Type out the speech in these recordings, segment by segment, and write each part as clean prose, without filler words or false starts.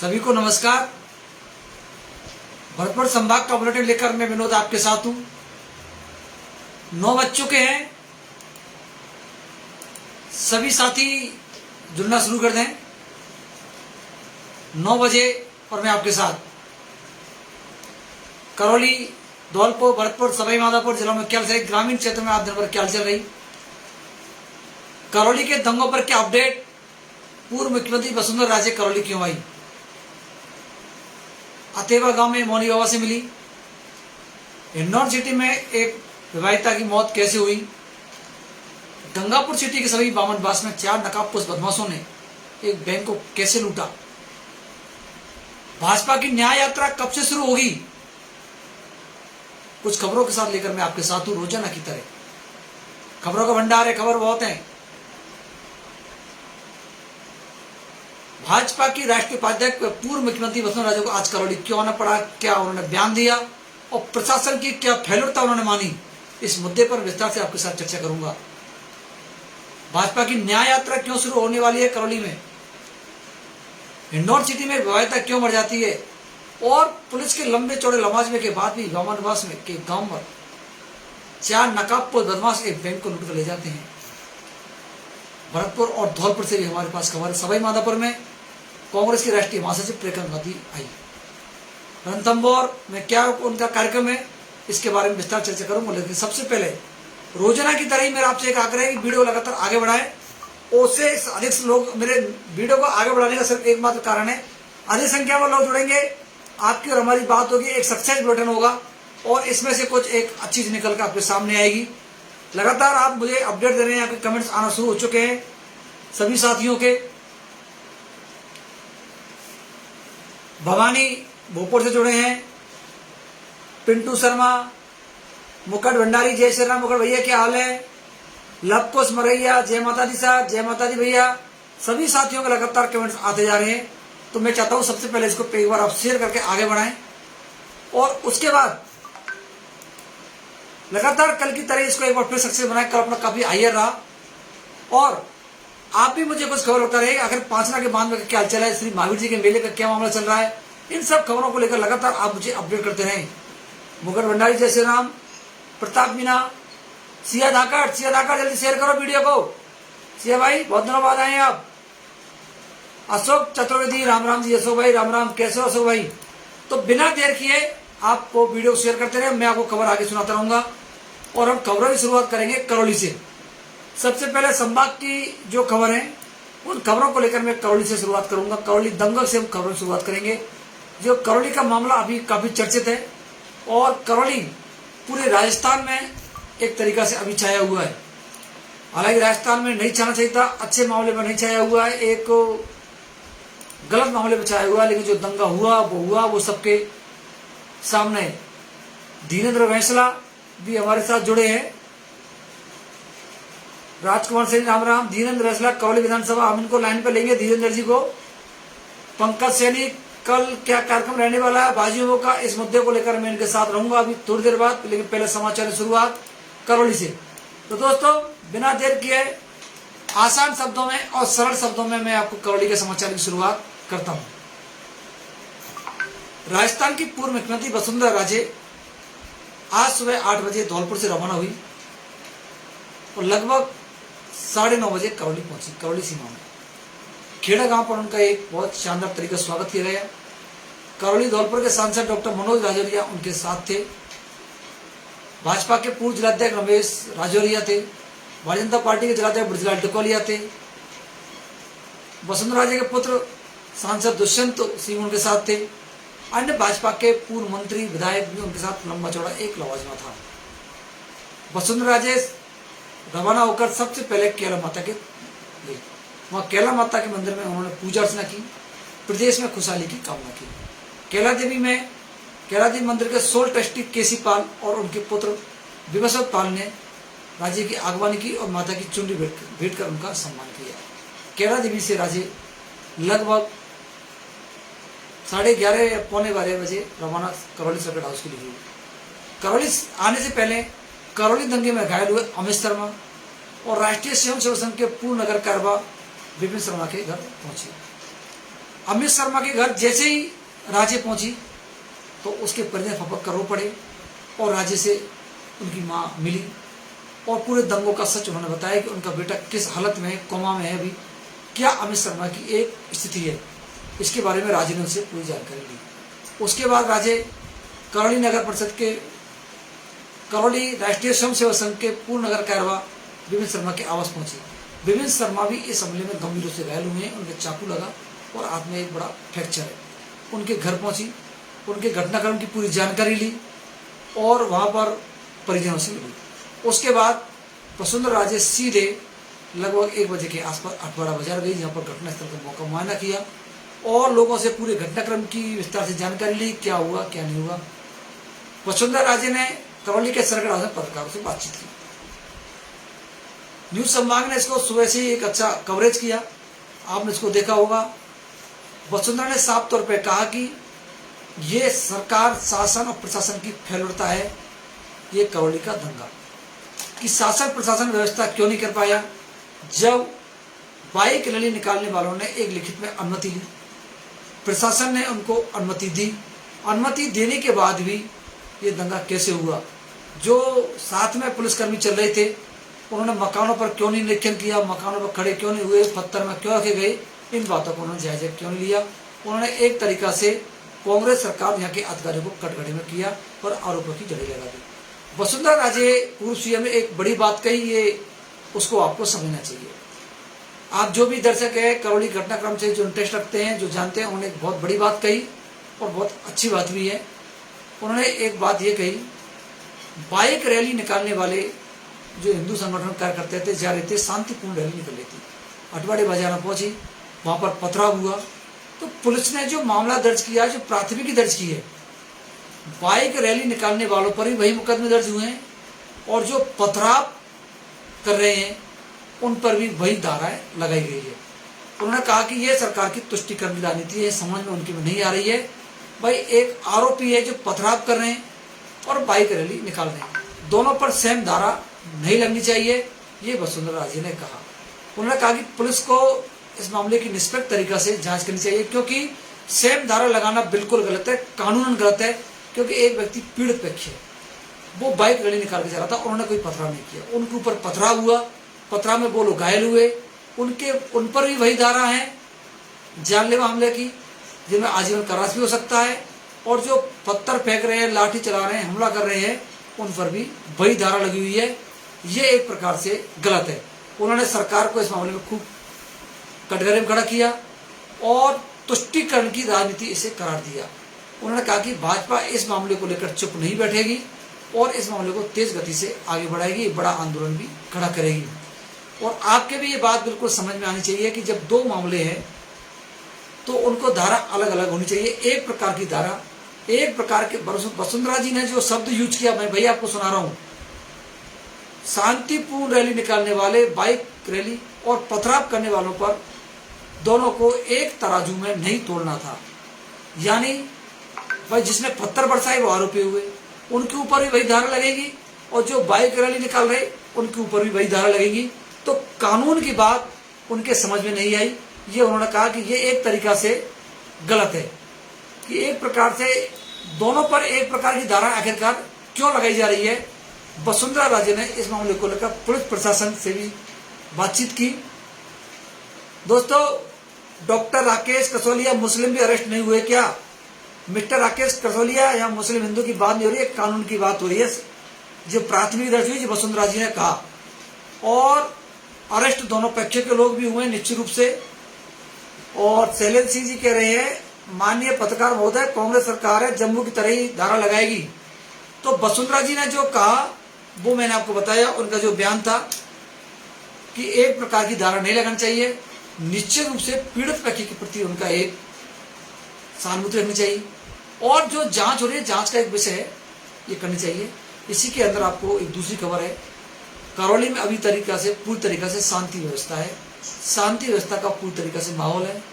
सभी को नमस्कार। भरतपुर संभाग का बुलेटिन लेकर मैं विनोद आपके साथ हूं। 9 बज चुके हैं, सभी साथी जुड़ना शुरू कर दें। 9 बजे और मैं आपके साथ करौली, धौलपुर, भरतपुर, सवाई माधोपुर जिलों में क्या चल, ग्रामीण क्षेत्र में आज दिन भर क्या चल रही, करौली के दंगों पर क्या अपडेट, पूर्व मुख्यमंत्री वसुंधरा राजे करौली क्यों आई, अतेवा गांव में मौनी बाबा से मिली, इंदौर सिटी में एक विवाहिता की मौत कैसे हुई, गंगापुर सिटी के सभी बामनबास में 4 नकाबपोश बदमाशों ने एक बैंक को कैसे लूटा, भाजपा की न्याय यात्रा कब से शुरू होगी, कुछ खबरों के साथ लेकर मैं आपके साथ हूं रोजाना की तरह। खबरों का भंडार है, खबर बहुत है। भाजपा की राष्ट्रीय उपाध्यक्ष पूर्व मुख्यमंत्री वसुंधरा राजे को आज करौली क्यों आना पड़ा, क्या उन्होंने बयान दिया और प्रशासन की क्या फेलुरता उन्होंने मानी, इस मुद्दे पर विस्तार से आपके साथ चर्चा करूंगा। भाजपा की न्याय यात्रा क्यों शुरू होने वाली है करौली में, इंदौर सिटी में विवाहिता क्यों मर जाती है और पुलिस के लंबे चौड़े लमाजमे के बाद भी बामनबास में के गांव पर 4 नकाबपोश बदमाश एक बैंक को लूट कर ले जाते हैं। भरतपुर और धौलपुर से भी हमारे पास खबर है। सवाई माधोपुर में कांग्रेस की राष्ट्रीय महासचिव प्रियंका गांधी आई। रणथंभौर में क्या उनका कार्यक्रम है, इसके बारे में विस्तार चर्चा करूंगा। लेकिन सबसे पहले रोजाना की तरह ही मेरा आपसे एक आग्रह है कि वीडियो लगातार आगे बढ़ाएं। उससे अधिक लोग मेरे वीडियो को आगे बढ़ाने का सिर्फ एकमात्र कारण है, अधिक संख्या में लोग जुड़ेंगे, आपकी और हमारी बात होगी, एक सक्सेस बुलेटिन होगा और इसमें से कुछ एक अच्छी चीज निकल कर आपके सामने आएगी। लगातार आप मुझे अपडेट दे रहे हैं, आपके कमेंट्स आना शुरू हो चुके हैं सभी साथियों के। भवानी भोपुर से जुड़े हैं, पिंटू शर्मा, मुकुट भंडारी, जय श्री राम मुकुट भैया, क्या हाल है, लवकुश मरैया, जय माता दी साहब, जय माता दी भैया। सभी साथियों के लगातार कमेंट्स आते जा रहे हैं, तो मैं चाहता हूं सबसे पहले इसको एक बार आप शेयर करके आगे बढ़ाएं और उसके बाद लगातार कल की तरह इसको एक बार फिर सक्सेस बनाए। कल अपना काफी हायर रहा और आप भी मुझे कुछ खबर होता रहे, आखिर पांचना के बांध में क्या चल रहा है, श्री महावीर जी के मेले का क्या मामला चल रहा है, इन सब खबरों को लेकर लगातार आप मुझे अपडेट करते रहें। मुकुट भंडारी, जय श्री राम, प्रताप मीना, सिया धाकड़ जल्दी शेयर करो वीडियो को। सिया भाई बहुत दिनों बाद आए हैं आप। अशोक चतुर्वेदी, राम राम जी। अशोक भाई राम राम, कैसे हो अशोक भाई। तो बिना देर किए आपको वीडियो शेयर करते रहे, मैं आपको खबर आगे सुनाता रहूंगा और हम खबरों की शुरुआत करेंगे करौली से। सबसे पहले संभाग की जो खबर है उन खबरों को लेकर मैं करौली से शुरुआत करूंगा। करौली दंगल से हम खबरों की शुरुआत करेंगे। जो करौली का मामला अभी काफी चर्चित है और करौली पूरे राजस्थान में एक तरीका से अभी छाया हुआ है। हालांकि राजस्थान में नहीं छाना चाहिए था, अच्छे मामले में नहीं छाया हुआ है, एक गलत मामले में छाया हुआ है, लेकिन जो दंगा हुआ वो सबके सामने। धीरेन्द्र वैसला भी हमारे साथ जुड़े हैं, राजकुमार सिंह, राम राम। धीरेन्द्र वैसला करौली विधानसभा, हम इनको लाइन पर लेंगे, धीरेन्द्र जी को। पंकज सैनी, कल क्या कार्यक्रम रहने वाला है बाजियों का, इस मुद्दे को लेकर मैं इनके साथ रहूंगा अभी थोड़ी देर बाद, लेकिन पहले समाचार की शुरुआत करौली से। तो दोस्तों बिना देर किए आसान शब्दों में और सरल शब्दों में मैं आपको करौली के समाचार की शुरुआत करता हूं। राजस्थान की पूर्व मुख्यमंत्री वसुंधरा राजे आज सुबह 8 बजे धौलपुर से रवाना हुई और लगभग 9:30 बजे करौली पहुंची। करौली सीमा में खेड़ा गांव पर उनका एक बहुत शानदार तरीके से स्वागत किया गया। करौली धौलपुर के सांसद डॉक्टर मनोज राजौरिया उनके साथ थे, भाजपा के पूर्व जिलाध्यक्ष रमेश राजौरिया थे, भारतीय जनता पार्टी के जिलाध्यक्ष ब्रजलाल टकोलिया थे, वसुंधरा राजे के पुत्र सांसद दुष्यंत सिंह उनके साथ थे, अन्य भाजपा के पूर्व मंत्री विधायक भी उनके साथ लंबा चौड़ा एक लवाजमा था। वसुंधरा राजे रवाना होकर सबसे पहले कैला माता के गई। वहां कैला माता के मंदिर में उन्होंने पूजा अर्चना की, प्रदेश में खुशहाली की कामना की। कैला देवी मंदिर के सोल ट्रस्टी केसी पाल और उनके पुत्र विवस्वत पाल ने राजे की आगवानी की और माता की चुनरी भेंट कर उनका सम्मान किया। कैला देवी से राजे लगभग 11:30 या 11:45 बजे रवाना करौली सर्किट हाउस के लिए हुई। करौली आने से पहले करौली दंगे में घायल हुए अमित शर्मा और राष्ट्रीय स्वयं सेवक संघ के पूर्व नगर कार्यवाह विपिन शर्मा के घर पहुंचे। अमित शर्मा के घर जैसे ही राजे पहुंची तो उसके परिजन फपक कर रो पड़े और राजे से उनकी मां मिली और पूरे दंगों का सच उन्होंने बताया कि उनका बेटा किस हालत में है, कोमा में है, अभी क्या अमित शर्मा की एक स्थिति है। इसके बारे में राजे ने उनसे पूरी जानकारी ली। उसके बाद राजे करौली नगर परिषद के करौली राष्ट्रीय स्वयं सेवक संघ के पूर्व नगर कार्यवाह विपिन शर्मा के आवास पहुंचे। विपिन शर्मा भी इस हमले में गंभीर रूप से घायल हुए हैं, उनके चाकू लगा और हाथ में एक बड़ा फ्रैक्चर है। उनके घर पहुंची, उनके घटनाक्रम की पूरी जानकारी ली और वहां पर परिजनों से मिली। उसके बाद वसुंधरा राजे सीधे लगभग 1 बजे के आसपास अठवाड़ा बाजार गई, जहां पर घटनास्थल का मौका मुआयना किया और लोगों से पूरे घटनाक्रम की विस्तार से जानकारी ली, क्या हुआ क्या नहीं हुआ। वसुंधरा राजे ने करौली के सरगढ़ में पत्रकारों से बातचीत की। न्यूज संभाग ने इसको सुबह से ही एक अच्छा कवरेज किया, आपने इसको देखा होगा। वसुंधरा ने साफ तौर पर कहा कि ये सरकार, शासन और प्रशासन की फेलुरता है, ये करौली का दंगा कि शासन प्रशासन व्यवस्था क्यों नहीं कर पाया। जब बाइक रैली निकालने वालों ने एक लिखित में अनुमति ली, प्रशासन ने उनको अनुमति दी, अनुमति देने के बाद भी ये दंगा कैसे हुआ। जो साथ में पुलिसकर्मी चल रहे थे उन्होंने मकानों पर क्यों नहीं निरीक्षण किया, मकानों पर खड़े क्यों नहीं हुए, पत्थर में क्यों रखे गए, इन बातों को उन्होंने जायजा क्यों नहीं लिया। उन्होंने एक तरीका से कांग्रेस सरकार यहाँ के अधिकारियों को कटघरे में किया और आरोपों की जड़ी लगा दी। वसुंधरा राजे पूर्व सीएम ने एक बड़ी बात कही, ये उसको आपको समझना चाहिए। आप जो भी दर्शक है करौली घटनाक्रम से जो इंटरेस्ट रखते हैं, जो जानते हैं, उन्होंने एक बहुत बड़ी बात कही और बहुत अच्छी बात भी है। उन्होंने एक बात ये कही, बाइक रैली निकालने वाले जो हिंदू संगठन कार्य करते थे, जा रहे थे, शांतिपूर्ण रैली निकल रही थी, अठवाड़े बाजार में पहुंची, वहां पर पथराव हुआ तो पुलिस ने जो मामला दर्ज किया, जो प्राथमिकी दर्ज की है, बाइक रैली निकालने वालों पर भी वही मुकदमे दर्ज हुए हैं और जो पथराव कर रहे हैं उन पर भी वही धाराएं लगाई गई है। उन्होंने कहा कि यह सरकार की तुष्टिकरण राजनीति है, समझ में उनकी में नहीं आ रही है। भाई एक आरोपी है जो पथराव कर रहे हैं और बाइक रैली निकाल रहे हैं, दोनों पर सेम धारा नहीं लगनी चाहिए, ये वसुंधरा राजे ने कहा। उन्होंने कहा कि पुलिस को इस मामले की निष्पक्ष तरीका से जांच करनी चाहिए, क्योंकि सेम धारा लगाना बिल्कुल गलत है, कानूनन गलत है। क्योंकि एक व्यक्ति पीड़ित पक्ष है, वो बाइक रैली निकाल के जा रहा था, उन्होंने कोई पथराव नहीं किया, उनके ऊपर पथराव हुआ, पथराव में वो लोग घायल हुए, उन पर भी वही धारा है जानलेवा हमले की, जिनमें आजीवन कारावास भी हो सकता है। और जो पत्थर फेंक रहे हैं, लाठी चला रहे हैं, हमला कर रहे हैं, उन पर भी वही धारा लगी हुई है। ये एक प्रकार से गलत है। उन्होंने सरकार को इस मामले में खूब कटघरे में खड़ा किया और तुष्टिकरण की राजनीति इसे करार दिया। उन्होंने कहा कि भाजपा इस मामले को लेकर चुप नहीं बैठेगी और इस मामले को तेज गति से आगे बढ़ाएगी, बड़ा आंदोलन भी खड़ा करेगी। और आपके भी ये बात बिल्कुल समझ में आनी चाहिए कि जब दो मामले हैं तो उनको धारा अलग अलग होनी चाहिए। एक प्रकार की धारा, एक प्रकार के, वसुंधरा जी ने जो शब्द यूज किया, मैं भैया आपको सुना रहा हूं, शांतिपूर्ण रैली निकालने वाले, बाइक रैली और पथराव करने वालों पर दोनों को एक तराजू में नहीं तोड़ना था। यानी भाई जिसने पत्थर बरसाए वो आरोपी हुए, उनके ऊपर भी वही धारा लगेगी, और जो बाइक रैली निकाल रहे उनके ऊपर भी वही धारा लगेगी। तो कानून की बात उनके समझ में नहीं आई। ये उन्होंने कहा कि ये एक तरीका से गलत है कि एक प्रकार से दोनों पर एक प्रकार की धारा आखिरकार क्यों लगाई जा रही है। वसुंधरा राजे ने इस मामले को लेकर पुलिस प्रशासन से भी बातचीत की। दोस्तों, डॉक्टर राकेश कसोलिया मुस्लिम भी अरेस्ट नहीं हुए क्या? मिस्टर राकेश कसोलिया या मुस्लिम हिंदू की बात नहीं हो रही है, कानून की बात हो रही है। जो प्राथमिक दर्ज हुई, जो वसुंधरा जी ने कहा, और अरेस्ट दोनों पक्ष के लोग भी हुए निश्चित रूप से। और शैलेंद्र सिंह जी कह रहे हैं, माननीय पत्रकार महोदय, कांग्रेस सरकार है, जम्मू की तरह ही धारा लगाएगी। तो वसुंधरा जी ने जो कहा वो मैंने आपको बताया, उनका जो बयान था कि एक प्रकार की धारा नहीं लगानी चाहिए। निश्चित रूप से पीड़ित पक्ष के प्रति उनका एक सहानुभूति रखनी चाहिए, और जो जांच हो रही है, जांच का एक विषय है, ये करनी चाहिए। इसी के अंदर आपको एक दूसरी खबर है, करौली में अभी पूरी तरीका से शांति व्यवस्था है, शांति व्यवस्था का पूरी तरीका से माहौल है।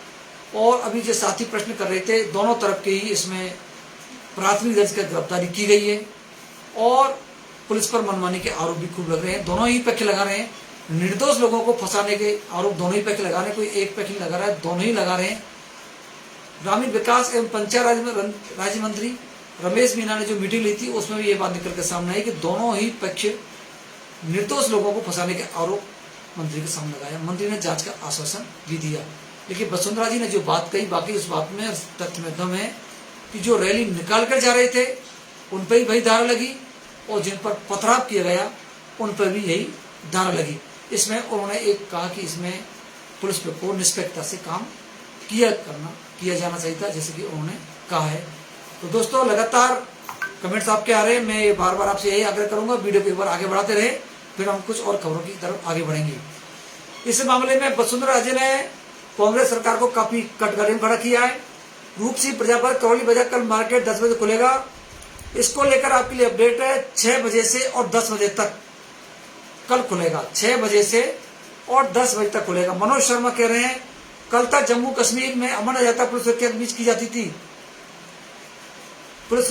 और अभी जो साथी प्रश्न कर रहे थे, दोनों तरफ के ही इसमें प्राथमिक दर्ज कर गिरफ्तारी की गई है और पुलिस पर मनमानी के आरोप भी खूब लग रहे हैं। दोनों ही पक्ष लगा रहे हैं, निर्दोष लोगों को फंसाने के आरोप दोनों ही पक्ष लगा रहे हैं, कोई एक पक्ष नहीं लगा रहा है, दोनों ही लगा रहे हैं। ग्रामीण विकास एवं पंचायत राज्य मंत्री रमेश मीना ने जो मीटिंग ली थी उसमें भी ये बात निकल कर सामने आई कि दोनों ही पक्ष निर्दोष लोगों को फंसाने के आरोप मंत्री के सामने लगाया। मंत्री ने जांच का आश्वासन भी दिया, लेकिन वसुंधरा जी ने जो बात कही, बाकी उस बात में तथ्य में दम है कि जो रैली निकाल कर जा रहे थे उन पर ही वही धारा लगी और जिन पर पथराव किया गया उन पर भी यही धारा लगी। इसमें उन्होंने एक कहा कि इसमें पुलिस को निष्पक्षता से काम किया जाना चाहिए था, जैसे कि उन्होंने कहा है। तो दोस्तों लगातार कमेंट्स आपके आ रहे हैं, मैं बार बार आपसे यही आग्रह करूंगा वीडियो को एक बार आगे बढ़ाते रहे, फिर हम कुछ और खबरों की तरफ आगे बढ़ेंगे। इस मामले में वसुंधरा राजे ने कांग्रेस सरकार को काफी कटघरे में खड़ा किया है। रूप सिंह प्रजापत करौली बाजार कल मार्केट 10 बजे खुलेगा। इसको लेकर आपके लिए अपडेट है, 6 बजे से और 10 बजे तक कल खुलेगा, 6 बजे से और 10 बजे तक खुलेगा। मनोज शर्मा कह रहे हैं कल तक जम्मू कश्मीर में अमन अजाता पुलिस सुरक्षा के बीच की जाती थी। पुलिस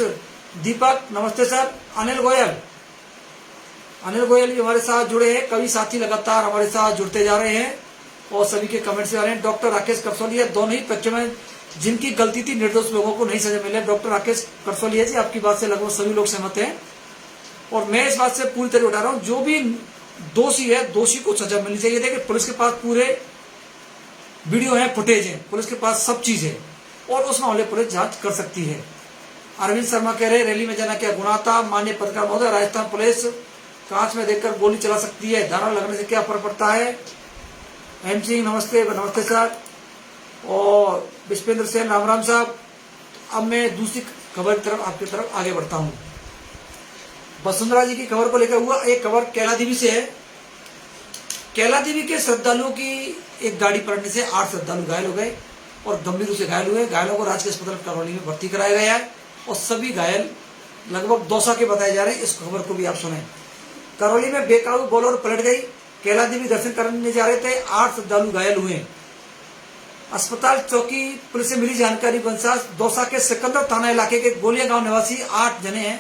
दीपक नमस्ते सर। अनिल गोयल भी हमारे साथ जुड़े हैं। कई साथी लगातार हमारे साथ जुड़ते जा रहे हैं और सभी के कमेंट्स आ रहे हैं। डॉक्टर राकेश करसोलिया, दोनों ही पक्ष में जिनकी गलती थी निर्दोष लोगों को नहीं सजा मिले। डॉक्टर राकेश करसोलिया जी, आपकी बात से लगभग सभी लोग सहमत हैं और मैं इस बात से पूरी तरह उठा रहा हूं, जो भी दोषी है दोषी को सजा मिलनी चाहिए। देखिए पुलिस के पास पूरे वीडियो है, फुटेज है, पुलिस के पास सब चीज है और उस मामले पुलिस जांच कर सकती है। अरविंद शर्मा कह रहे रैली में जाना क्या गुनाह था? माननीय पत्रकार महोदय, राजस्थान पुलिस कांच में देखकर गोली चला सकती है, धारा लगने से क्या फर्क पड़ता है? एम सिंह नमस्ते सर। और विश्वेंद्र सेन राम साहब। अब मैं दूसरी खबर की तरफ आपकी तरफ आगे बढ़ता हूं। वसुंधरा जी की खबर को लेकर हुआ एक खबर कैला देवी से है। कैला देवी के श्रद्धालुओं की एक गाड़ी पलटने से 8 श्रद्धालु घायल हो गए और गंभीर रूप से घायल हुए। घायलों को राजकीय अस्पताल करौली में भर्ती कराया गया है और सभी घायल लगभग दौसा के बताए जा रहे हैं। इस खबर को भी आप सुने। करौली में बेकाबू बोलेरो पलट गई। कैला देवी दर्शन करने जा रहे थे, 8 श्रद्धालु घायल हुए। अस्पताल चौकी पुलिस से मिली जानकारी के अनुसार दौसा के सिकंदर थाना इलाके के गोलिया गांव निवासी 8 जने हैं,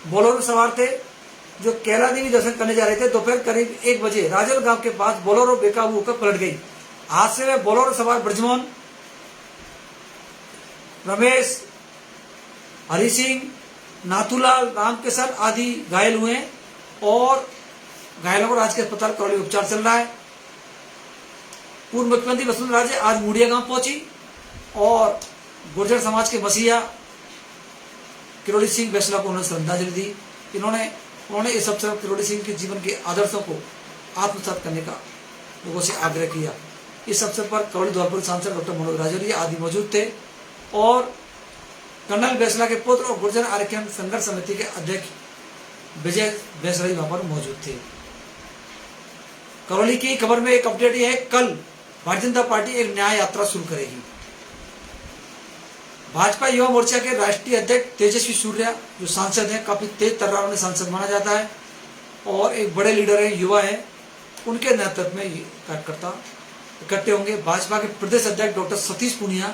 बोलेरो सवार थे जो कैला देवी दर्शन करने जा रहे थे। दोपहर करीब 1 बजे राजल गांव के पास बोलेरो बेकाबू होकर पलट गई। हादसे में बोलेरो सवार ब्रजमोहन, रमेश, हरि सिंह, नाथूलाल, रामकिशन आदि घायल हुए और घायलों को राजकीय अस्पताल करौली में उपचार चल रहा है। पूर्व मुख्यमंत्री वसुंधरा राजे आज मुड़िया गांव पहुंची और गुर्जर समाज के मसीहा किरोड़ी सिंह बैसला को उन्होंने श्रद्धांजलि दी। उन्होंने इस अवसर पर किरोड़ी सिंह के जीवन के आदर्शों को आत्मसात करने का लोगों से आग्रह किया। इस अवसर पर करौली धौलपुर सांसद डॉक्टर मनोज राजौरिया आदि मौजूद थे और कर्नल बैसला के पुत्र और गुर्जर आरक्षण संघर्ष समिति के अध्यक्ष विजय बैसला जी वहां पर मौजूद थे। करौली की खबर में एक अपडेट यह है, कल भारतीय जनता पार्टी एक न्याय यात्रा शुरू करेगी। भाजपा युवा मोर्चा के राष्ट्रीय अध्यक्ष तेजस्वी सूर्या जो सांसद हैं, काफी तेज तर्रार में सांसद माना जाता है और एक बड़े लीडर है, युवा है, उनके नेतृत्व में ये कार्यकर्ता इकट्ठे होंगे। भाजपा के प्रदेश अध्यक्ष डॉक्टर सतीश पूनिया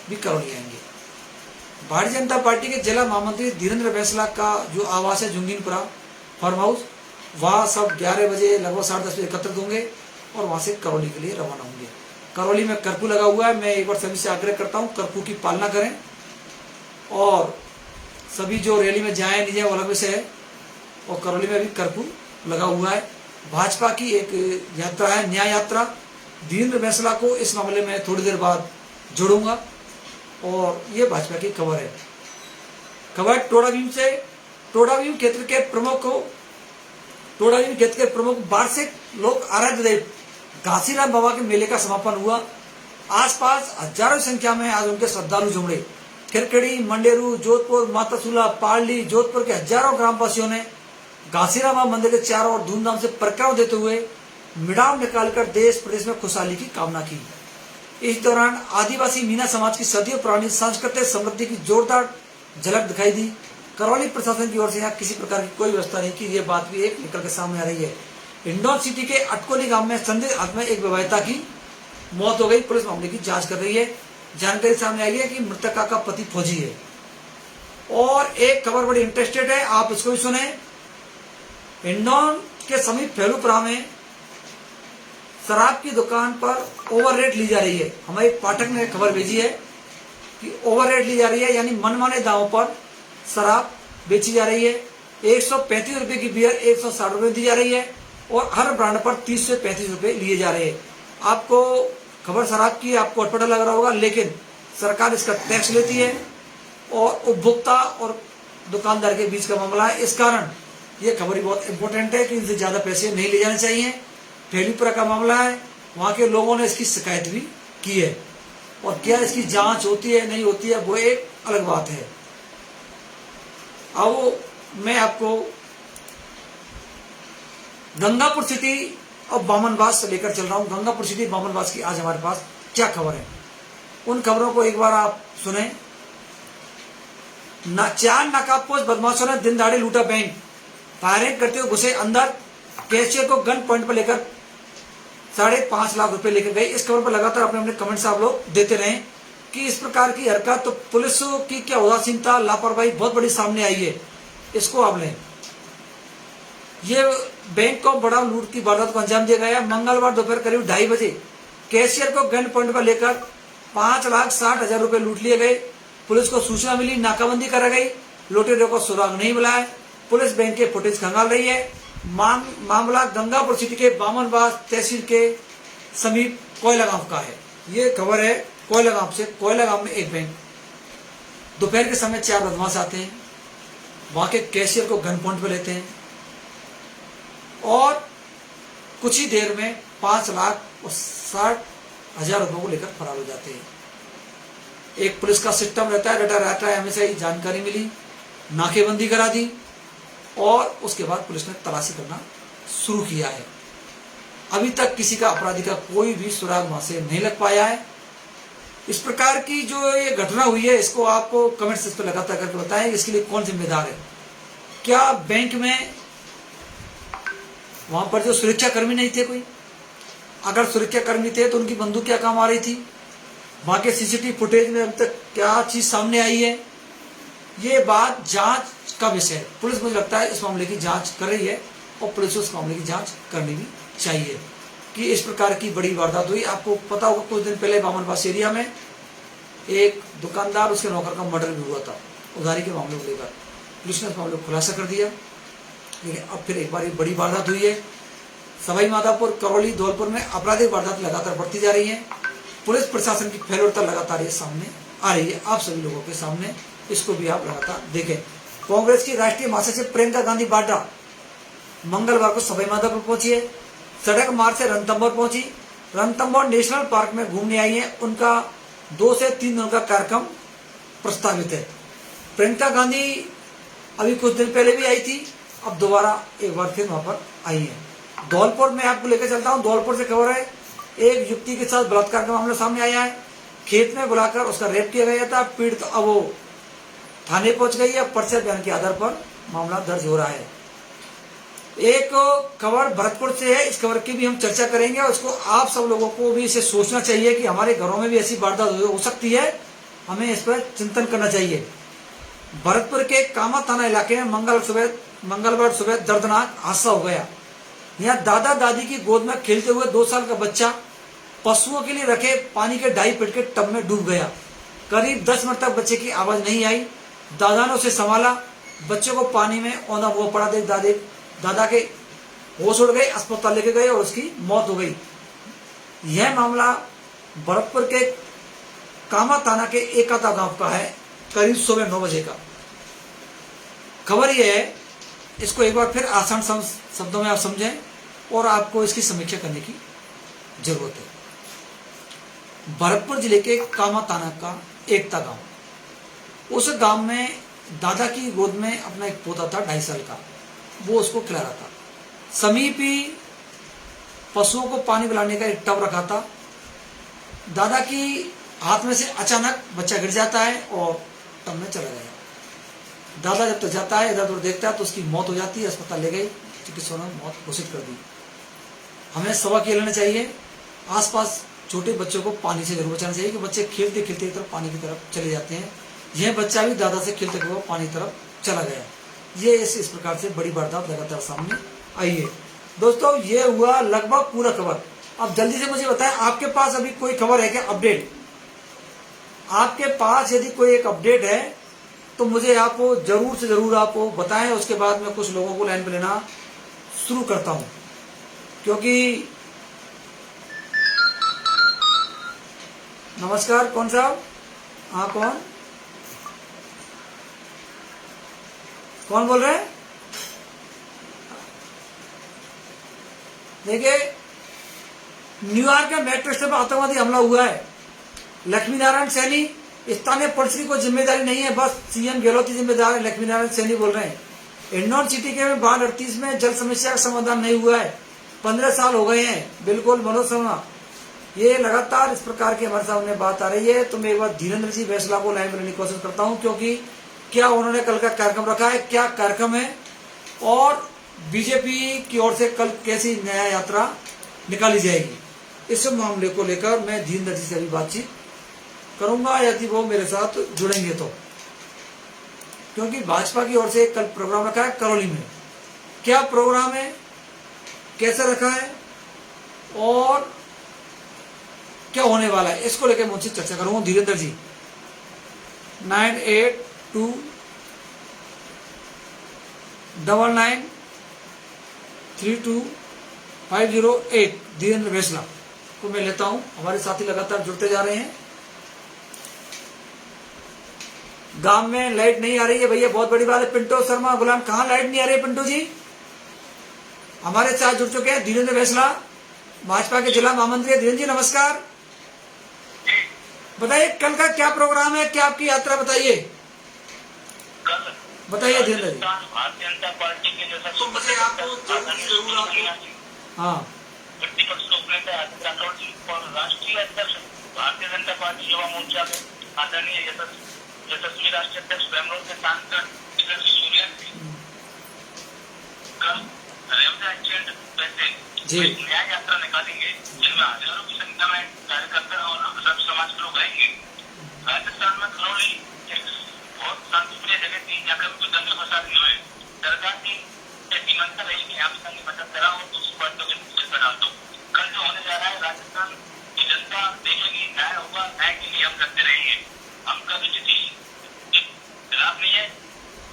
भी करौली आएंगे। भारतीय जनता पार्टी के जिला महामंत्री धीरेन्द्र बैसला का जो आवास है जुंगीनपुरा फार्म हाउस, वहां सब 11 बजे लगभग 10:30 बजे एकत्रित होंगे और वहां से करौली के लिए रवाना होंगे। करौली में कर्फ्यू लगा हुआ है, मैं एक बार सभी से आग्रह करता हूं कर्फ्यू की पालना करें और सभी जो रैली में जाए नहीं जाए वो अलग विषय है और करौली में भी कर्फ्यू लगा हुआ है। भाजपा की एक यात्रा है, न्याय यात्रा। धीरेन्द्र बैसला को इस मामले में थोड़ी देर बाद जोड़ूंगा और ये भाजपा की खबर है। खबर टोडा भीम से। टोडा भीम क्षेत्र के प्रमुख वार्षिक लोक आराध्य देव घासीराम बाबा के मेले का समापन हुआ। आसपास हजारों संख्या में आज उनके श्रद्धालु जुड़े। खिरकड़ी, मंडेरू, जोधपुर, मातासूला, पारली, जोधपुर के हजारों ग्रामवासियों ने घासीराम मंदिर के चारों ओर धूमधाम से परिक्रमा देते हुए मिडाम निकालकर देश प्रदेश में खुशहाली की कामना की। इस दौरान आदिवासी मीना समाज की सदियों पुरानी सांस्कृतिक समृद्धि की जोरदार झलक दिखाई दी। करौली प्रशासन की ओर से यहाँ किसी प्रकार की कोई व्यवस्था नहीं की, ये बात भी एक निकल के सामने आ रही है। इंदौर सिटी के अटकोली गांव में संदिग्ध हालत में एक विवाहिता की मौत हो गई। पुलिस मामले की जांच कर रही है। जानकारी सामने आई है कि मृतका का पति फौजी है। और एक खबर बड़ी इंटरेस्टेड है, आप इसको भी सुने। इंदौर के समीप फेलूपुरा में शराब की दुकान पर ओवर रेट ली जा रही है। हमारे एक पाठक ने खबर भेजी है कि ओवर रेट ली जा रही है, यानी मनमाने दामों पर शराब बेची जा रही है। 135 रुपए की बियर 160 रुपए दी जा रही है और हर ब्रांड पर 30 से 35 रुपए लिए जा रहे हैं। आपको खबर शराब की आपको अटपटा लग रहा होगा, लेकिन सरकार इसका टैक्स लेती है और उपभोक्ता और दुकानदार के बीच का मामला है। इस कारण ये खबर बहुत इंपॉर्टेंट है कि इनसे ज्यादा पैसे नहीं ले जाने चाहिए। ठेलीपुरा का मामला है, वहां के लोगों ने इसकी शिकायत भी की है और क्या इसकी जांच होती है नहीं होती है वो एक अलग बात है। अब मैं आपको गंगापुर सिटी और बामनबास से लेकर चल रहा हूं। गंगापुर सिटी बामनबास की आज हमारे पास क्या खबर है, उन खबरों को एक बार आप सुने। 4 नकाबपोश बदमाशों ने दिन दहाड़े लूटा बैंक, फायरिंग करते हुए घुसे अंदर, कैशियर को गन पॉइंट पर लेकर 5.5 लाख रुपए लेकर गए। इस खबर पर लगातार अपने कमेंट्स आप लोग देते रहे कि इस प्रकार की हरकत तो पुलिस की क्या उदासीनता लापरवाही बहुत बड़ी सामने आई है, इसको आप लें। ये बैंक को बड़ा लूट की वारदात को अंजाम दिया गया। मंगलवार दोपहर करीब 2:30 बजे कैशियर को गन पॉइंट पर लेकर 5,60,000 रुपए लूट लिए गए। पुलिस को सूचना मिली, नाकाबंदी करा गई, लुटेरों को सुराग नहीं मिला है। पुलिस बैंक के फुटेज खंगाल रही है। मामला गंगापुर सिटी के बामनबास तहसील के समीप कोयला गांव का है। ये खबर है कोयला गांव से। कोयला गांव में एक बैंक, दोपहर के समय 4 बदमाश आते हैं, वहां के कैशियर को गन पॉइंट पर लेते हैं और कुछ ही देर में 5,60,000 रुपए को लेकर फरार हो जाते हैं। एक पुलिस का सिस्टम रहता है, डटा रहता है, हमेशा ही जानकारी मिली, नाकेबंदी करा दी और उसके बाद पुलिस ने तलाशी करना शुरू किया है। अभी तक किसी का अपराधी का कोई भी सुराग वहां से नहीं लग पाया है। इस प्रकार की जो ये घटना हुई है, इसको आपको कमेंट्स पर लगातार करके बताएं, इसके लिए कौन जिम्मेदार है। क्या बैंक में वहां पर जो सुरक्षा कर्मी नहीं थे कोई? अगर सुरक्षा कर्मी थे तो उनकी बंदूक क्या काम आ रही थी? वहां के सीसीटीवी फुटेज में अब तक क्या चीज सामने आई है, ये बात जांच का विषय है। पुलिस मुझे लगता है इस मामले की जांच कर रही है और पुलिस को इस मामले की जांच करनी भी चाहिए कि इस प्रकार की बड़ी वारदात हुई। आपको पता होगा कुछ दिन पहले बामनबास एरिया में एक दुकानदार उसके नौकर का मर्डर भी हुआ था, उधारी के मामले को लेकर। पुलिस ने इस मामले को खुलासा कर दिया, लेकिन अब फिर एक बार ये बड़ी वारदात हुई है। सवाई माधोपुर, करौली, धौलपुर में आपराधिक वारदात लगातार बढ़ती जा रही है। पुलिस प्रशासन की फेलवरता लगातार ये सामने आ रही है आप सभी लोगों के सामने, इसको भी आप लगातार देखें। कांग्रेस की राष्ट्रीय महासचिव प्रियंका गांधी वाड्रा मंगलवार को सवाई माधोपुर पहुंची है। सड़क मार्ग से रणथंभौर पहुंची। रणथंभौर नेशनल पार्क में घूमने आई है। उनका 2 से 3 दिनों का कार्यक्रम प्रस्तावित है। प्रियंका गांधी अभी कुछ दिन पहले भी आई थी, अब दोबारा एक बार फिर वहां पर आई है। धौलपुर में आपको लेकर चलता हूं। धौलपुर से खबर है, एक युवती के साथ बलात्कार का मामला सामने आया है। खेत में बुलाकर उसका रेप किया गया था। पीड़ित अब वो थाने पहुंच गई है। पर्चा बयान के आधार पर मामला दर्ज हो रहा है। एक खबर भरतपुर से है, इस खबर की भी हम चर्चा करेंगे और उसको आप सब लोगों को भी इसे सोचना चाहिए कि हमारे घरों में भी ऐसी वारदात हो सकती है, हमें इस पर चिंतन करना चाहिए। भरतपुर के कामा थाना इलाके में मंगलवार सुबह दर्दनाक हादसा हो गया। यहाँ दादा दादी की गोद में खेलते हुए 2 साल का बच्चा पशुओं के लिए रखे पानी के 2.5 फीट के टब में डूब गया। करीब 10 मिनट तक बच्चे की आवाज नहीं आई। दादा ने उसे संभाला, बच्चे को पानी में औंधा हुआ पड़ा देख दादा के होश उड़ गए, अस्पताल लेके गए और उसकी मौत हो गई। यह मामला भरतपुर के कामा थाना के एकाता गांव का है, करीब सुबह 9 बजे का। खबर यह है, इसको एक बार फिर आसान शब्दों में आप समझें और आपको इसकी समीक्षा करने की जरूरत है। भरतपुर जिले के कामा थाना का एकता गांव, उस गांव में दादा की गोद में अपना एक पोता था 2.5 साल का, वो उसको खिला रहा था। समीप ही पशुओं को पानी पिलाने का एक टब रखा था। दादा की हाथ में से अचानक बच्चा गिर जाता है और टब में चला गया। दादा जब तक जाता है, इधर उधर देखता है तो उसकी मौत हो जाती है। अस्पताल ले गई, चिकित्सकों ने मौत घोषित कर दी। हमें सबक ये लेना चाहिए, आसपास छोटे बच्चों को पानी से जरूर बचाना चाहिए कि बच्चे खेलते खेलते तरफ पानी की तरफ चले जाते हैं। यह बच्चा भी दादा से खेलते हुए पानी की तरफ चला गया। ये इस प्रकार से बड़ी वारदात लगातार सामने आई है। दोस्तों, ये हुआ लगभग पूरा खबर। अब जल्दी से मुझे बताएं, आपके पास अभी कोई खबर है क्या अपडेट? आपके पास यदि कोई एक अपडेट है तो मुझे आपको जरूर से जरूर आपको बताएं, उसके बाद मैं कुछ लोगों को लाइन पे लेना शुरू करता हूं। क्योंकि नमस्कार, कौन साहब? हाँ, कौन बोल रहे हैं? देखिए, न्यूयॉर्क में मेट्रो स्टेशन पर आतंकवादी हमला हुआ है। लक्ष्मी नारायण सैनी स्थानीय पुलिस की कोई जिम्मेदारी नहीं है, बस सीएम गहलोत जिम्मेदार है। लक्ष्मी नारायण सैनी बोल रहे हैं। हिंडौन सिटी के में 38 में जल समस्या का समाधान नहीं हुआ है, 15 साल हो गए हैं। बिल्कुल मनोज शर्मा, ये लगातार इस प्रकार की हमारे सामने बात आ रही है। तो मैं एक बार धीरेन्द्र जी बैसला को लाइन में लेने की कोशिश करता हूं, क्योंकि क्या उन्होंने कल का कार्यक्रम रखा है, क्या कार्यक्रम है, और बीजेपी की ओर से कल कैसी नया यात्रा निकाली जाएगी, इस मामले को लेकर मैं धीरेन्द्र जी से अभी बातचीत करूंगा, यदि वो मेरे साथ जुड़ेंगे तो। क्योंकि भाजपा की ओर से कल प्रोग्राम रखा है करौली में। क्या प्रोग्राम है, कैसे रखा है और क्या होने वाला है, इसको लेकर मैं उनसे चर्चा करूंगा। धीरेन्द्र जी 9829932508 धीरेन्द्र बैसला को मैं लेता हूं। हमारे साथी लगातार जुड़ते जा रहे हैं। गांव में लाइट नहीं आ रही है भैया, बहुत बड़ी बात है। पिंटू शर्मा गुलाम, कहां लाइट नहीं आ रही है पिंटू जी? हमारे साथ जुड़ चुके हैं धीरेन्द्र बैसला, भाजपा के जिला महामंत्री। धीरेन्द्र जी नमस्कार, बताइए कल का क्या प्रोग्राम है, क्या आपकी यात्रा बताइए, बताइए धीरेन्द्र जी। भारतीय जनता पार्टी के जैसा तो बताइए आपको जरूर आपको, हाँ, प्रतिपक्ष के उपनेता राठौड़ जी और राष्ट्रीय अध्यक्ष भारतीय जनता पार्टी युवा मोर्चा के आदरणीय यशस्वी राष्ट्रीय अध्यक्ष बेंगलोर के सांसद सूर्यन कल रेवजा स्टैंड पैसे न्याय यात्रा निकालेंगे, जिनमें हजारों की संख्या में कार्यकर्ता और सब समाज के लोग आएंगे। राजस्थान में करौली एक बहुत शांतिप्रिय जगह थी, जहाँ कभी कोई दंगे फसाद नहीं हुए। सरकार की ऐसी मंशा रही कि आप संघ मदद कराओ और दूसरी बातों के मुश्किल बना दो। कल जो होने जा रहा है, राजस्थान की जनता देखेगी, न्याय होगा, न्याय के लिए हम करते रहेंगे। हम कभी किसी खिलाफ नहीं है,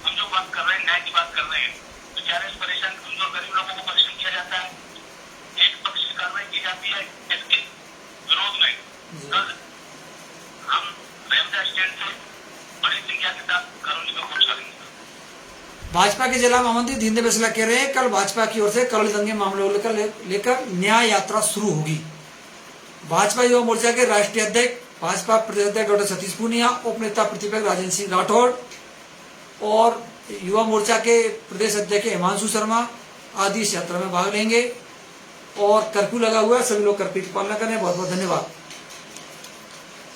हम जो बात कर रहे हैं न्याय की बात कर रहे हैं। बेचारे परेशान कमजोर गरीब लोगों को परेशान किया जाता है, एक पक्ष की कार्रवाई की जाती है, इसके विरोध में कल हम रेवजा स्टैंड से बड़ी संख्या के साथ करौली में पहुंच करेंगे। भाजपा के जिला महामंत्री धीरेन्द्र बैसला कह रहे हैं कल भाजपा की ओर से करौली दंगे मामले को लेकर न्याय यात्रा शुरू होगी। भाजपा युवा मोर्चा के राष्ट्रीय अध्यक्ष, भाजपा प्रदेश अध्यक्ष डॉक्टर सतीश पूनिया, उप नेता प्रतिपक्ष राजेंद्र सिंह राठौड़ और युवा मोर्चा के प्रदेश अध्यक्ष हिमांशु शर्मा आदि इस यात्रा में भाग लेंगे। और कर्फ्यू लगा हुआ है, सभी लोग कर्फ्यू की पालना करें। बहुत बहुत धन्यवाद।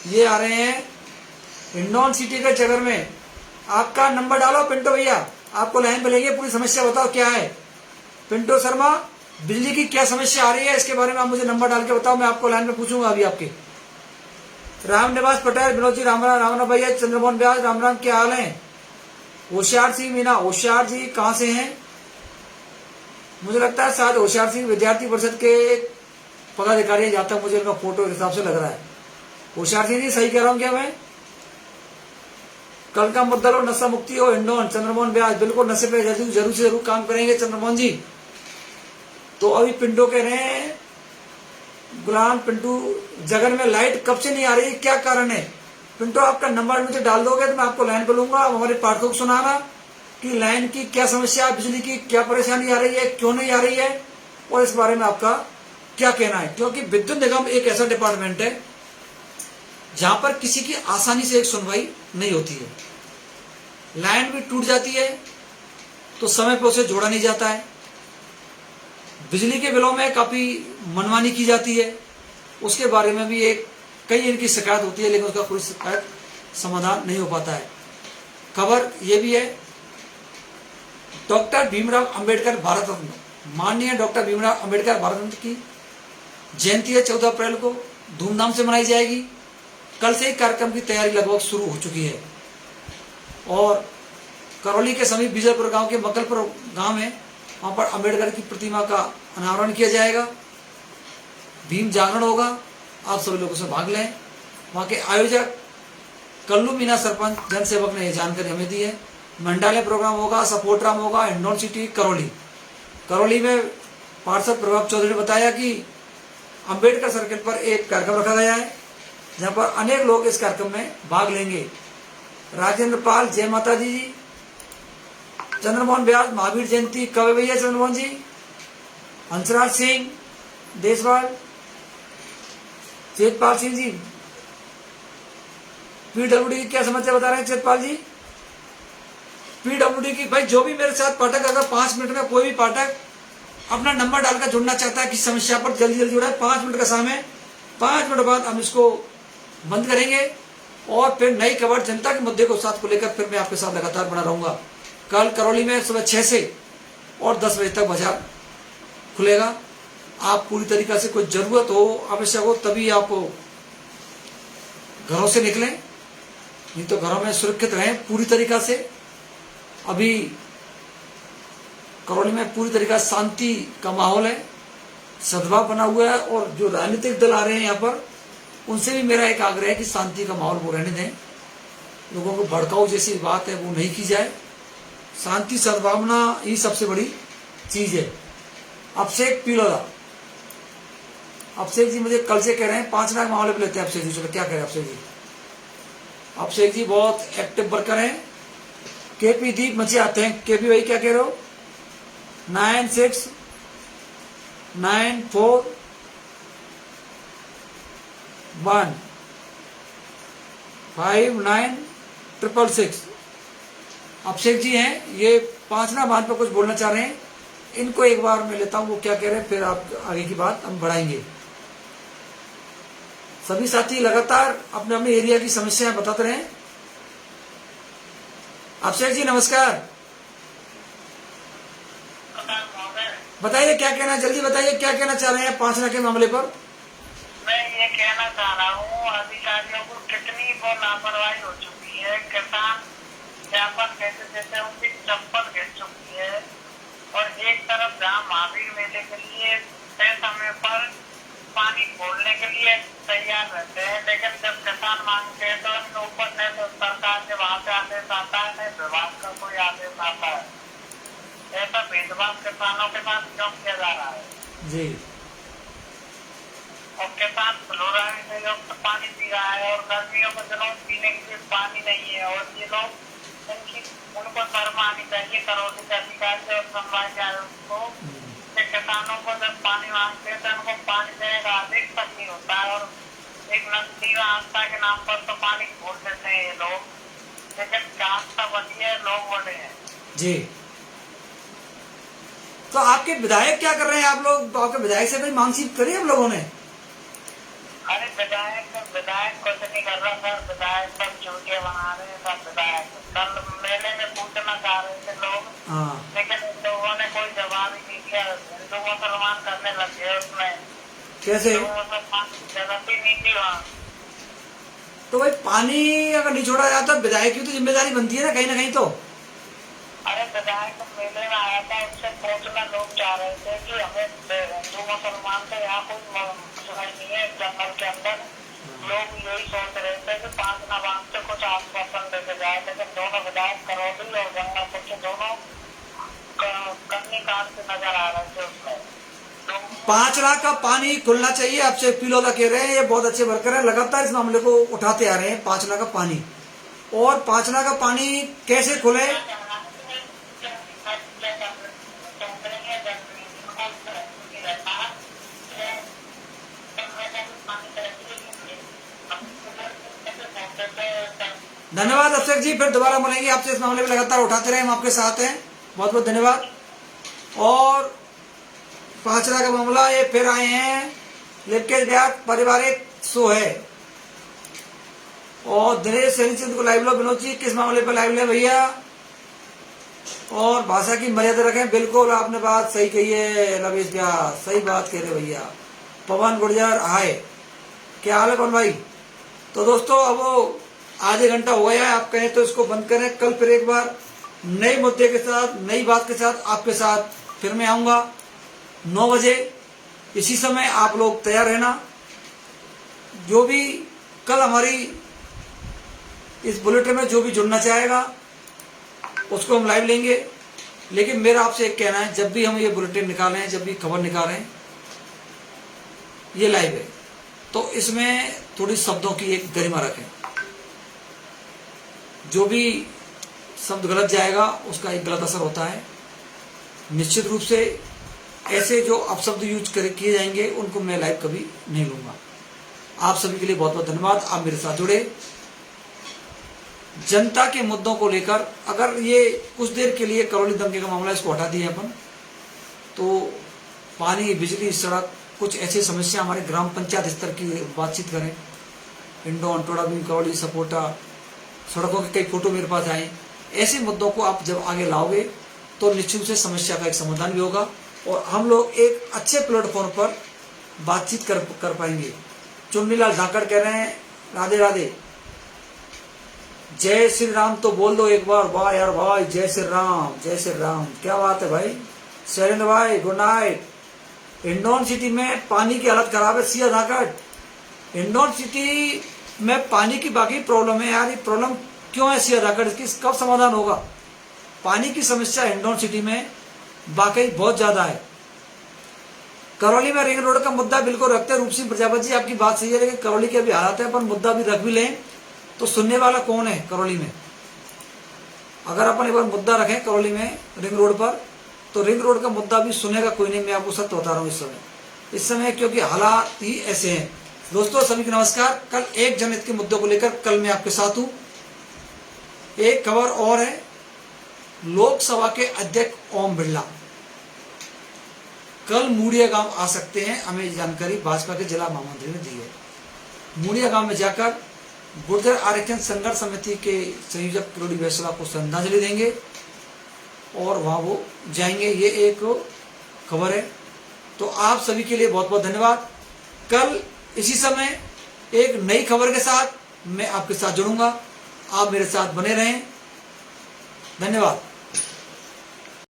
ये आ रहे हैं हिंडौन सिटी के जगह में। आपका नंबर डालो पिंटो भैया, आपको लाइन पे लेंगे, पूरी समस्या बताओ क्या है। पिंटो शर्मा, बिजली की क्या समस्या आ रही है, इसके बारे में आप मुझे नंबर डाल के बताओ, मैं आपको लाइन पे पूछूंगा अभी आपके। राम निवास पटेल, विनोद जी राम राम भैया, चंद्रमोहन ब्याज राम राम, क्या हाल है? होशियार सिंह मीना, होशियार जी कहाँ से हैं? मुझे लगता है शायद होशियार सिंह विद्यार्थी परिषद के पदाधिकारी, जहाँ तक मुझे उनका फोटो के हिसाब से लग रहा है। होशियार सिंह जी सही कह रहा हूँ क्या मैं? कल का मुद्दा लो नशा मुक्ति हो हिंडौन। चंद्रमोहन ब्याज, बिल्कुल नशे पे जरूर से जरूर काम करेंगे चंद्रमोहन जी। तो अभी पिंटू कह रहे हैं, गुलाम पिंटू, जगन में लाइट कब से नहीं आ रही, क्या कारण है? पिंटू आपका नंबर मुझे डाल दोगे तो मैं आपको लाइन पे लूंगा। हमारे पाठकों को सुनाना कि लाइन की क्या समस्या है, बिजली की क्या परेशानी आ रही है, क्यों नहीं आ रही है, और इस बारे में आपका क्या कहना है। क्योंकि विद्युत निगम एक ऐसा डिपार्टमेंट है जहां पर किसी की आसानी से एक सुनवाई नहीं होती है। लाइन भी टूट जाती है तो समय पर उसे जोड़ा नहीं जाता है। बिजली के बिलों में काफी मनमानी की जाती है, उसके बारे में भी एक कई इनकी शिकायत होती है, लेकिन उसका कोई शिकायत समाधान नहीं हो पाता है। खबर यह भी है, डॉक्टर भीमराव अंबेडकर भारत रत्न, माननीय डॉक्टर भीमराव अंबेडकर भारत रत्न की जयंती है 14 अप्रैल को, धूमधाम से मनाई जाएगी। कल से ही कार्यक्रम की तैयारी लगभग शुरू हो चुकी है। और करौली के समीप बीजलपुर गांव के मकलपुर गांव में, वहां पर अंबेडकर की प्रतिमा का अनावरण किया जाएगा। भीम जागरण होगा, आप सभी लोग उसमें भाग लें। वहां के आयोजक कल्लू मीना सरपंच जनसेवक ने यह जानकारी हमें दी है। मंडाले प्रोग्राम होगा, सपोर्ट्राम होगा, हिंडौन सिटी, करौली में पार्षद प्रभाव चौधरी ने बताया कि अंबेडकर सर्किल पर एक कार्यक्रम रखा गया है जहां पर अनेक लोग इस कार्यक्रम में भाग लेंगे। राजेंद्र पाल, जय माता जी, चंद्रमोहन व्यास, महावीर जयंती, कब है भैया चंद्रमोहन जी, हंसराज सिंह देशवाल, चेतपाल सिंह जी, पीडब्ल्यूडी की क्या समस्या बता रहे हैं चेतपाल जी? पीडब्ल्यूडी की भाई जो भी मेरे साथ पाठक अगर 5 मिनट में कोई भी पाठक अपना नंबर डालकर जुड़ना चाहता है किसी समस्या पर, जल्दी जल्दी जुड़ा है। 5 मिनट का समय, 5 मिनट बाद हम इसको बंद करेंगे और फिर नई खबर जनता के मुद्दे को साथ को लेकर फिर मैं आपके साथ लगातार बना रहूंगा। कल करौली में सुबह 6 से और 10 बजे तक बाजार खुलेगा। आप पूरी तरीके से कोई जरूरत हो, आवश्यक हो, तभी आप घरों से निकलें, नहीं तो घरों में सुरक्षित रहें पूरी तरीका से। अभी करौली में पूरी तरीका से शांति का माहौल है, सद्भाव बना हुआ है और जो राजनीतिक दल आ रहे हैं यहाँ पर उनसे भी मेरा एक आग्रह है कि शांति का माहौल वो रहने दें, लोगों को भड़काऊ जैसी बात है वो नहीं की जाए। शांति सद्भावना ही सबसे बड़ी चीज है। अभिषेक पिलोदा, अभिषेक जी मुझे कल से कह रहे हैं 5 लाख मामले पे लेते हैं अभिषेक जी, चलो क्या कह रहे हैं अभिषेक जी? अभिषेक जी बहुत एक्टिव वर्कर हैं। केपी दीप मचे आते हैं, केपी भाई क्या कह रहे हो? 9694159666। अभिषेक जी हैं, ये 5 ना बात पर कुछ बोलना चाह रहे हैं, इनको एक बार मैं लेता हूं वो क्या कह रहे हैं, फिर आप आगे की बात हम बढ़ाएंगे। सभी साथी लगातार अपने अपने एरिया की समस्याएं बताते रहे। अभिषेक जी नमस्कार, बताइए क्या कहना, जल्दी बताइए क्या कहना चाह रहे हैं 5 लाख के मामले पर? मैं ये कहना चाह रहा हूँ अधिकारियों को कितनी वो लापरवाही हो चुकी है। किसान ज्ञापन देते देते उनकी चप्पल घिस चुकी है और एक तरफ जहाँ महावीर मेले के लिए तय समय पर पानी खोलने के लिए तैयार रहते हैं, लेकिन जब किसान मांगते हैं तो उनके ऊपर न तो सरकार के वहां से आदेश आता है न विभाग का कोई आदेश आता है। ऐसा भेदभाव किसानों के साथ क्यों किया जा रहा है जी? और किसान फ्लोराइड से युक्त पानी पी रहा है और गर्मियों के दिनों पीने के लिए पानी नहीं है और ये लोग उनको शर्म आनी चाहिए करौली के अधिकारी और संभाग आयोग को कि किसानों को जब पानी मांगते हैं तो उनको पानी देने का आदेश तक नहीं होता है और एक नदी आस्था के नाम पर तो पानी खोल देते हैं ये लोग, लेकिन आस्था बनी है, लोग बड़े हैं जी। तो आपके विधायक क्या कर रहे हैं? आप लोग आपके विधायक से भाई मांगचीत करी हम लोगों ने? अरे विधायक कुछ नहीं कर रहा सर, विधायक सब चूतिया बना रहे हैं सब विधायक। कल मेले में पूछना चाह रहे थे लोग, लेकिन इन लोगों ने कोई जवाब ही नहीं दिया। हिंदू मुसलमान करने लग गए उसमें, कैसे? जगत ही नहीं थी वहाँ। तो भाई पानी अगर नहीं छोड़ा जाता तो विधायक की तो जिम्मेदारी बनती है ना कहीं तो। अरे विधायक मेले में आया था, उससे पूछना लोग चाह रहे थे कि हमें हिंदू मुसलमान तो यहाँ कोई मसला नहीं है। जंगल के अंदर लोग यही सोच रहे थे कि 5 नवाब से कुछ आश्वासन देके जाए, लेकिन दोनों विधायक करौली और जंगलपुर के दोनों कन्नी काट से नजर आ रहे थे उसमें। 5 लाख का पानी खुलना चाहिए, आपसे पिलोदा कह रहे हैं, ये बहुत अच्छे वर्कर हैं, लगातार इस मामले को उठाते आ रहे हैं। 5 लाख का पानी, और 5 लाख का पानी कैसे खुले? धन्यवाद अभिषेक जी, फिर दोबारा मिलेंगे आपसे, इस मामले में लगातार उठाते रहे, हम आपके साथ हैं। बहुत बहुत धन्यवाद। और 5 लाख का मामला ये फिर आए हैं, लिपके ब्याज पारिवारिक शो है और दिनेश सैनी को लाइव लो। विनोद जी किस मामले पर लाइव ले भैया? और भाषा की मर्यादा रखें, बिल्कुल आपने बात सही कही है लवेश व्यास, सही बात कह रहे भैया। पवन गुर्जर हाय, क्या हाल है कौन भाई? तो दोस्तों अब वो आधे घंटा हो गया है, आप कहें तो इसको बंद करें। कल फिर एक बार नए मुद्दे के साथ, नई बात के साथ आपके साथ फिर मैं आऊंगा 9 बजे इसी समय। आप लोग तैयार रहना। जो भी कल हमारी इस बुलेटिन में जो भी जुड़ना चाहेगा उसको हम लाइव लेंगे। लेकिन मेरा आपसे एक कहना है, जब भी हम ये बुलेटिन निकालें, जब भी खबर निकालें, ये लाइव है तो इसमें थोड़ी शब्दों की एक गरिमा रखें। जो भी शब्द गलत जाएगा उसका एक गलत असर होता है। निश्चित रूप से ऐसे जो अपशब्द यूज किए जाएंगे उनको मैं लाइव कभी नहीं लूंगा। आप सभी के लिए बहुत बहुत धन्यवाद, आप मेरे साथ जुड़े। जनता के मुद्दों को लेकर अगर ये कुछ देर के लिए करौली दंगे का मामला इसको हटा दिए अपन, तो पानी, बिजली, सड़क, कुछ ऐसी समस्या हमारे ग्राम पंचायत स्तर की बातचीत करें। इंडोन, टोडाबीन, करौली, सपोटा, सड़कों के कई फोटो मेरे पास आए। ऐसे मुद्दों को आप जब आगे लाओगे तो निश्चित से समस्या का एक समाधान भी होगा और हम लोग एक अच्छे प्लेटफॉर्म पर बातचीत कर पाएंगे। चुन्नीलाल धाकड़ कह रहे हैं राधे राधे, जय श्री राम तो बोल दो एक बार। वाह यार भाई, जय श्री राम, जय श्री राम, क्या बात है भाई। शैलेंद्र भाई गुड नाइट। इंडोन सिटी में पानी की हालत खराब है, सिया धाकड़। इंडोन सिटी में पानी की बाकी प्रॉब्लम है यार, ये प्रॉब्लम क्यों है सिया धाकड़, इसकी कब समाधान होगा। पानी की समस्या इंडोन सिटी में वाकई बहुत ज्यादा है। करौली में रिंग रोड का मुद्दा बिल्कुल रखते हैं। रूप सिंह प्रजापति जी, आपकी बात सही है, लेकिन करौली के अभी हालात है, अपन मुद्दा भी रख भी लें तो सुनने वाला कौन है करौली में। अगर अपन एक बार मुद्दा रखें करौली में रिंग रोड पर, तो रिंग रोड का मुद्दा भी सुनेगा कोई नहीं। मैं आपको सत्य बता रहा हूँ इस समय क्योंकि हालात ही ऐसे हैं। दोस्तों सभी को नमस्कार। कल एक जनहित के मुद्दों को लेकर कल मैं आपके साथ हूं। एक खबर और है, लोकसभा के अध्यक्ष ओम बिरला कल मूड़िया गांव आ सकते हैं, हमें जानकारी भाजपा के जिला महामंत्री ने दी है। मूड़िया गांव में जाकर गुर्जर आरक्षण संघर्ष समिति के संयोजक किरोड़ी वैश्वा को श्रद्धांजलि देंगे और वहां वो जाएंगे। ये एक खबर है। तो आप सभी के लिए बहुत बहुत धन्यवाद। कल इसी समय एक नई खबर के साथ मैं आपके साथ जुड़ूंगा। आप मेरे साथ बने रहें। धन्यवाद।